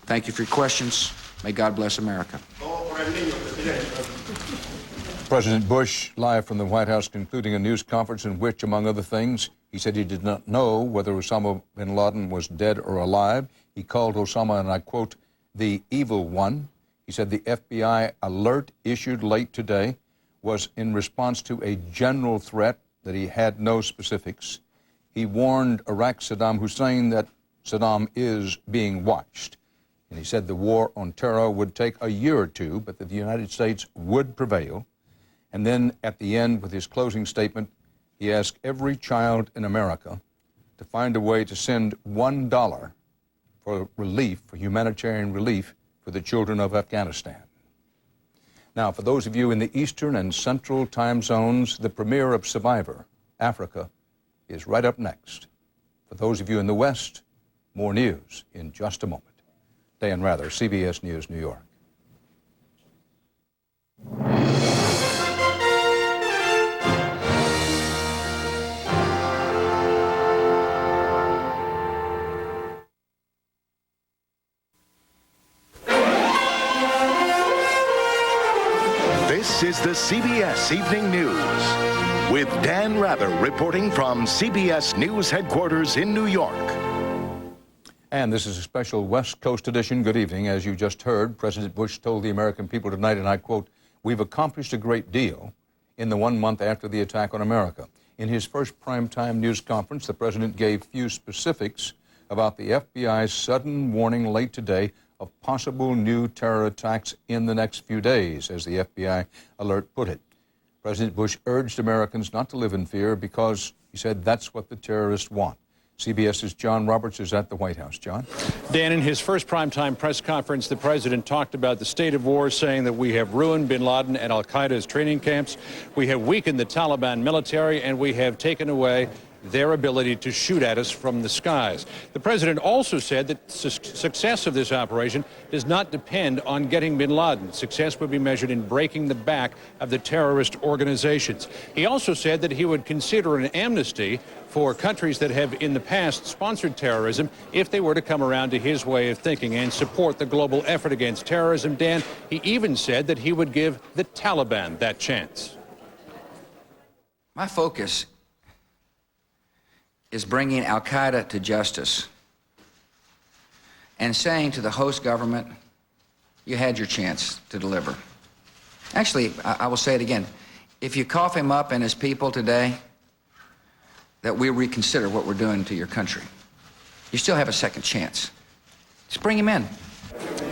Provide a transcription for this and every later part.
Thank you for your questions. May God bless America. President Bush, live from the White House, concluding a news conference in which, among other things, he said he did not know whether Osama bin Laden was dead or alive. He called Osama, and I quote, the evil one. He said the FBI alert issued late today was in response to a general threat that he had no specifics. He warned Iraq's Saddam Hussein that Saddam is being watched. And he said the war on terror would take a year or two, but that the United States would prevail. And then at the end, with his closing statement, he asked every child in America to find a way to send $1 for relief, for humanitarian relief for the children of Afghanistan. Now, for those of you in the Eastern and Central time zones, the premiere of Survivor, Africa, is right up next. For those of you in the West, more news in just a moment. Dan Rather, CBS News, New York. This is the CBS Evening News with Dan Rather reporting from CBS News headquarters in New York. And this is a special West Coast edition. Good evening. As you just heard, President Bush told the American people tonight, and I quote, we've accomplished a great deal in the 1 month after the attack on America. In his first primetime news conference, the president gave few specifics about the FBI's sudden warning late today of possible new terror attacks in the next few days, as the FBI alert put it. President Bush urged Americans not to live in fear because, he said, that's what the terrorists want. CBS's John Roberts is at the White House. John? Dan, in his first primetime press conference, the president talked about the state of war, saying that we have ruined bin Laden and al-Qaeda's training camps, we have weakened the Taliban military, and we have taken away their ability to shoot at us from the skies. The president also said that success of this operation does not depend on getting bin Laden. Success would be measured in breaking the back of the terrorist organizations. He also said that he would consider an amnesty for countries that have in the past sponsored terrorism if they were to come around to his way of thinking and support the global effort against terrorism. Dan, he even said that he would give the Taliban that chance. My focus is bringing al-Qaeda to justice and saying to the host government, you had your chance to deliver. Actually, I will say it again. If you cough him up and his people today, that we reconsider what we're doing to your country. You still have a second chance. Just bring him in.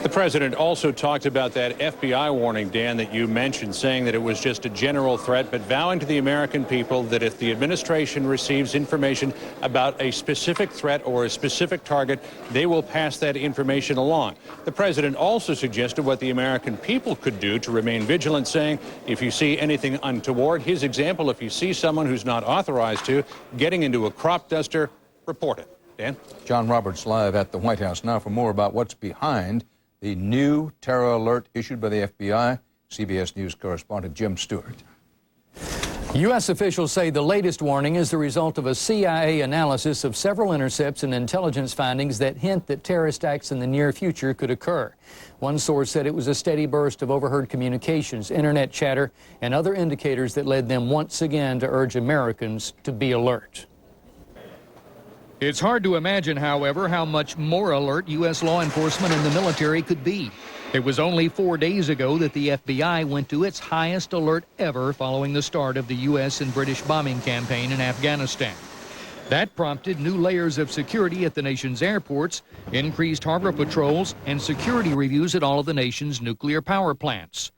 The president also talked about that FBI warning, Dan, that you mentioned, saying that it was just a general threat, but vowing to the American people that if the administration receives information about a specific threat or a specific target, they will pass that information along. The president also suggested what the American people could do to remain vigilant, saying if you see anything untoward, his example, if you see someone who's not authorized to, getting into a crop duster, report it. Dan? John Roberts live at the White House. Now for more about what's behind the new terror alert issued by the FBI, CBS News correspondent Jim Stewart. U.S. officials say the latest warning is the result of a CIA analysis of several intercepts and intelligence findings that hint that terrorist acts in the near future could occur. One source said it was a steady burst of overheard communications, internet chatter, and other indicators that led them once again to urge Americans to be alert. It's hard to imagine, however, how much more alert U.S. law enforcement and the military could be. It was only 4 days ago that the FBI went to its highest alert ever following the start of the U.S. and British bombing campaign in Afghanistan. That prompted new layers of security at the nation's airports, increased harbor patrols, and security reviews at all of the nation's nuclear power plants.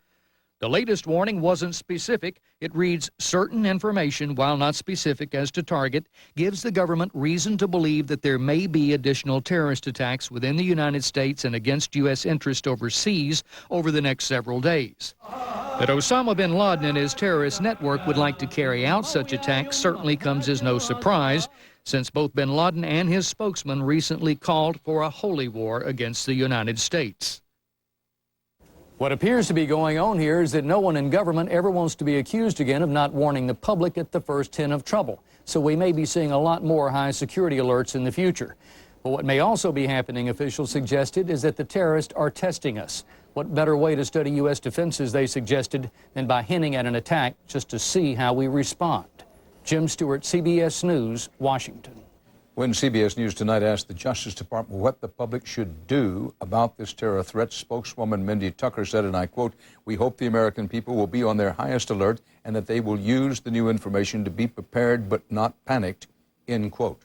The latest warning wasn't specific. It reads, certain information, while not specific as to target, gives the government reason to believe that there may be additional terrorist attacks within the United States and against U.S. interest overseas over the next several days. That Osama bin Laden and his terrorist network would like to carry out such attacks certainly comes as no surprise, since both bin Laden and his spokesman recently called for a holy war against the United States. What appears to be going on here is that no one in government ever wants to be accused again of not warning the public at the first hint of trouble. So we may be seeing a lot more high security alerts in the future. But what may also be happening, officials suggested, is that the terrorists are testing us. What better way to study U.S. defenses, they suggested, than by hinting at an attack just to see how we respond. Jim Stewart, CBS News, Washington. When CBS News Tonight asked the Justice Department what the public should do about this terror threat, spokeswoman Mindy Tucker said, and I quote, "We hope the American people will be on their highest alert and that they will use the new information to be prepared but not panicked," end quote.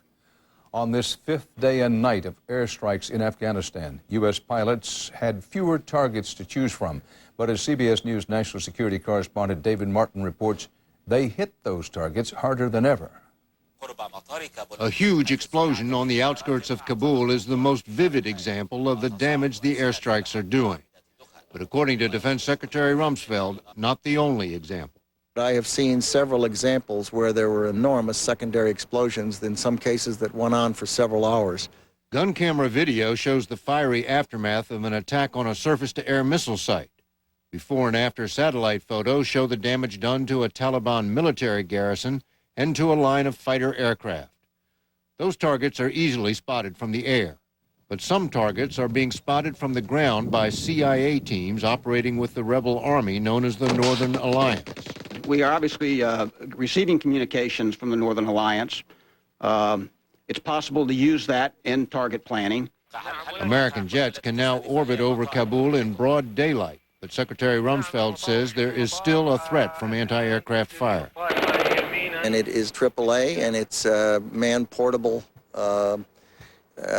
On this fifth day and night of airstrikes in Afghanistan, U.S. pilots had fewer targets to choose from. But as CBS News national security correspondent David Martin reports, they hit those targets harder than ever. A huge explosion on the outskirts of Kabul is the most vivid example of the damage the airstrikes are doing. But according to Defense Secretary Rumsfeld, not the only example. I have seen several examples where there were enormous secondary explosions, in some cases that went on for several hours. Gun camera video shows the fiery aftermath of an attack on a surface-to-air missile site. Before and after satellite photos show the damage done to a Taliban military garrison and to a line of fighter aircraft. Those targets are easily spotted from the air, but some targets are being spotted from the ground by CIA teams operating with the rebel army known as the Northern Alliance. We are obviously receiving communications from the Northern Alliance. It's possible to use that in target planning. American jets can now orbit over Kabul in broad daylight, but Secretary Rumsfeld says there is still a threat from anti-aircraft fire. And it is AAA, and it's man-portable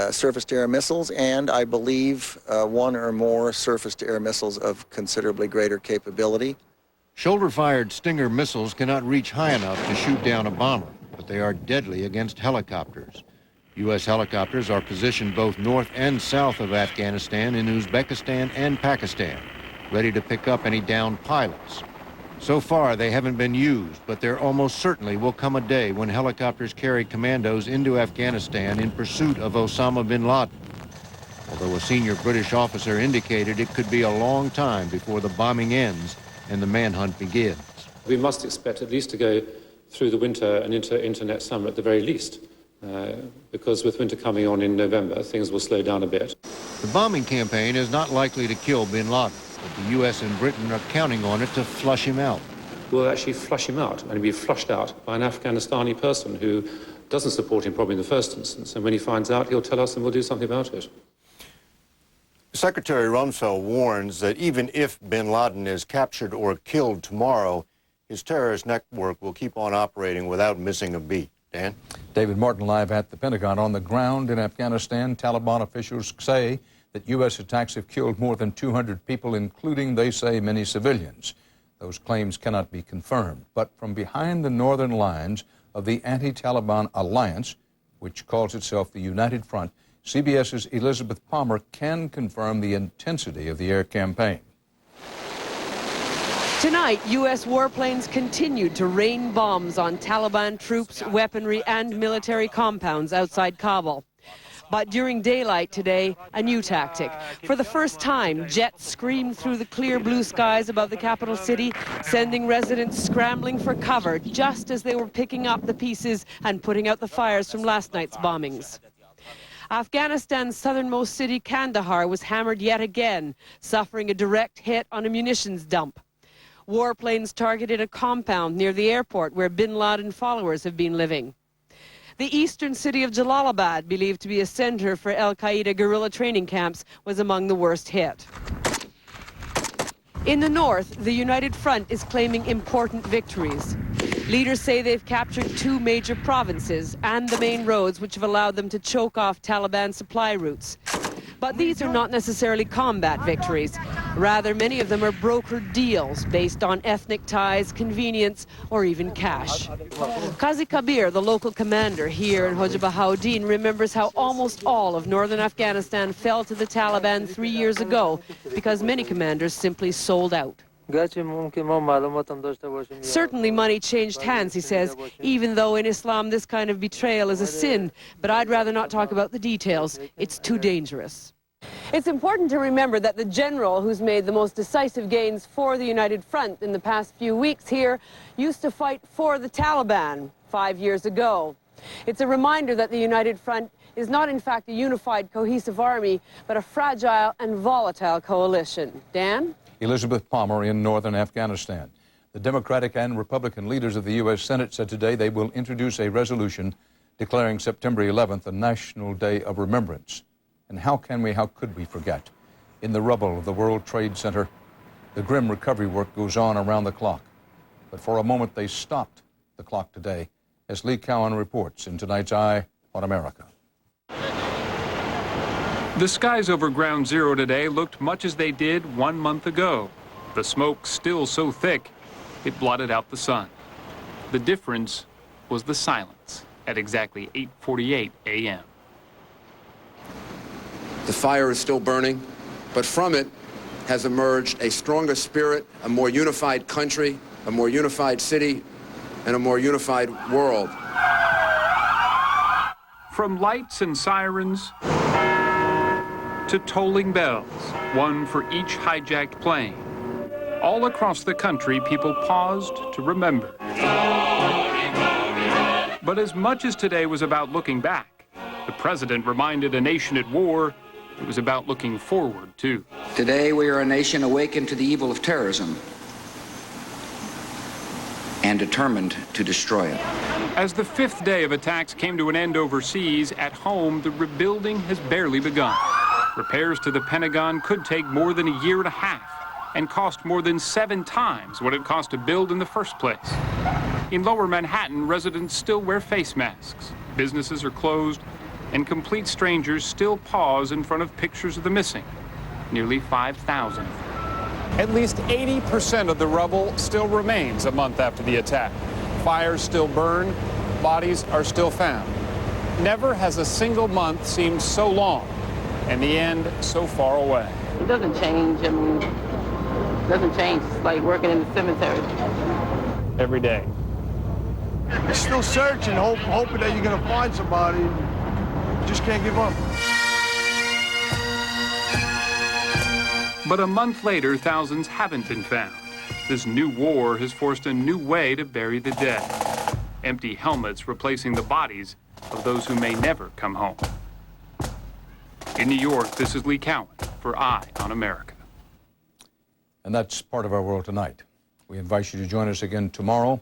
surface-to-air missiles, and I believe one or more surface-to-air missiles of considerably greater capability. Shoulder-fired Stinger missiles cannot reach high enough to shoot down a bomber, but they are deadly against helicopters. U.S. helicopters are positioned both north and south of Afghanistan, in Uzbekistan and Pakistan, ready to pick up any downed pilots. So far, they haven't been used, but there almost certainly will come a day when helicopters carry commandos into Afghanistan in pursuit of Osama bin Laden. Although a senior British officer indicated it could be a long time before the bombing ends and the manhunt begins. We must expect at least to go through the winter and into next summer at the very least, because with winter coming on in November, things will slow down a bit. The bombing campaign is not likely to kill bin Laden, but the U.S. and Britain are counting on it to flush him out. We'll actually flush him out and be flushed out by an Afghanistani person who doesn't support him probably in the first instance, and when he finds out, he'll tell us and we'll do something about it. Secretary Rumsfeld warns that even if bin Laden is captured or killed tomorrow, his terrorist network will keep on operating without missing a beat. Dan? David Martin live at the Pentagon. On the ground in Afghanistan, Taliban officials say that U.S. attacks have killed more than 200 people, including, they say, many civilians. Those claims cannot be confirmed. But from behind the northern lines of the anti-Taliban alliance, which calls itself the United Front, CBS's Elizabeth Palmer can confirm the intensity of the air campaign. Tonight, U.S. warplanes continued to rain bombs on Taliban troops, weaponry, and military compounds outside Kabul. But during daylight today, a new tactic. For the first time, jets screamed through the clear blue skies above the capital city, sending residents scrambling for cover just as they were picking up the pieces and putting out the fires from last night's bombings. Afghanistan's southernmost city, Kandahar, was hammered yet again, suffering a direct hit on a munitions dump. Warplanes targeted a compound near the airport where bin Laden followers have been living. The eastern city of Jalalabad, believed to be a center for al-Qaeda guerrilla training camps, was among the worst hit. In the north, the United Front is claiming important victories. Leaders say they've captured 2 major provinces and the main roads which have allowed them to choke off Taliban supply routes. But these are not necessarily combat victories. Rather, many of them are brokered deals based on ethnic ties, convenience, or even cash. Qazi Kabir, the local commander here in Hojabahauddin, remembers how almost all of northern Afghanistan fell to the Taliban 3 years ago because many commanders simply sold out. Certainly money changed hands, he says, even though in Islam this kind of betrayal is a sin. But I'd rather not talk about the details. It's too dangerous. It's important to remember that the general who's made the most decisive gains for the United Front in the past few weeks here used to fight for the Taliban 5 years ago. It's a reminder that the United Front is not in fact a unified, cohesive army, but a fragile and volatile coalition. Dan? Elizabeth Palmer in northern Afghanistan. The Democratic and Republican leaders of the U.S. Senate said today they will introduce a resolution declaring September 11th a National Day of Remembrance. And how could we forget? In the rubble of the World Trade Center, the grim recovery work goes on around the clock. But for a moment, they stopped the clock today, as Lee Cowan reports in tonight's Eye on America. The skies over Ground Zero today looked much as they did 1 month ago. The smoke still so thick, it blotted out the sun. The difference was the silence at exactly 8:48 a.m. The fire is still burning, but from it has emerged a stronger spirit, a more unified country, a more unified city, and a more unified world. From lights and sirens to tolling bells, one for each hijacked plane. All across the country, people paused to remember. But as much as today was about looking back, the president reminded a nation at war it was about looking forward, too. Today, we are a nation awakened to the evil of terrorism and determined to destroy it. As the fifth day of attacks came to an end overseas, at home, the rebuilding has barely begun. Repairs to the Pentagon could take more than a year and a half and cost more than 7 times what it cost to build in the first place. In lower Manhattan, residents still wear face masks. Businesses are closed, and complete strangers still pause in front of pictures of the missing. Nearly 5,000. At least 80% of the rubble still remains a month after the attack. Fires still burn, bodies are still found. Never has a single month seemed so long, and the end so far away. It doesn't change. I mean, it doesn't change. It's like working in the cemetery. Every day. You're still searching, hoping that you're going to find somebody. You just can't give up. But a month later, thousands haven't been found. This new war has forced a new way to bury the dead. Empty helmets replacing the bodies of those who may never come home. In New York, this is Lee Cowan for Eye on America. And that's part of our world tonight. We invite you to join us again tomorrow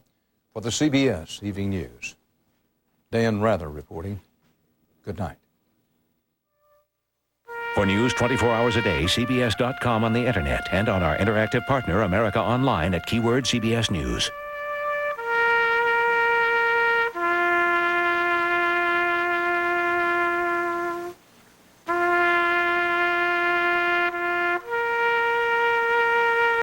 for the CBS Evening News. Dan Rather reporting. Good night. For news 24 hours a day, CBS.com on the internet and on our interactive partner, America Online, at keyword CBS News.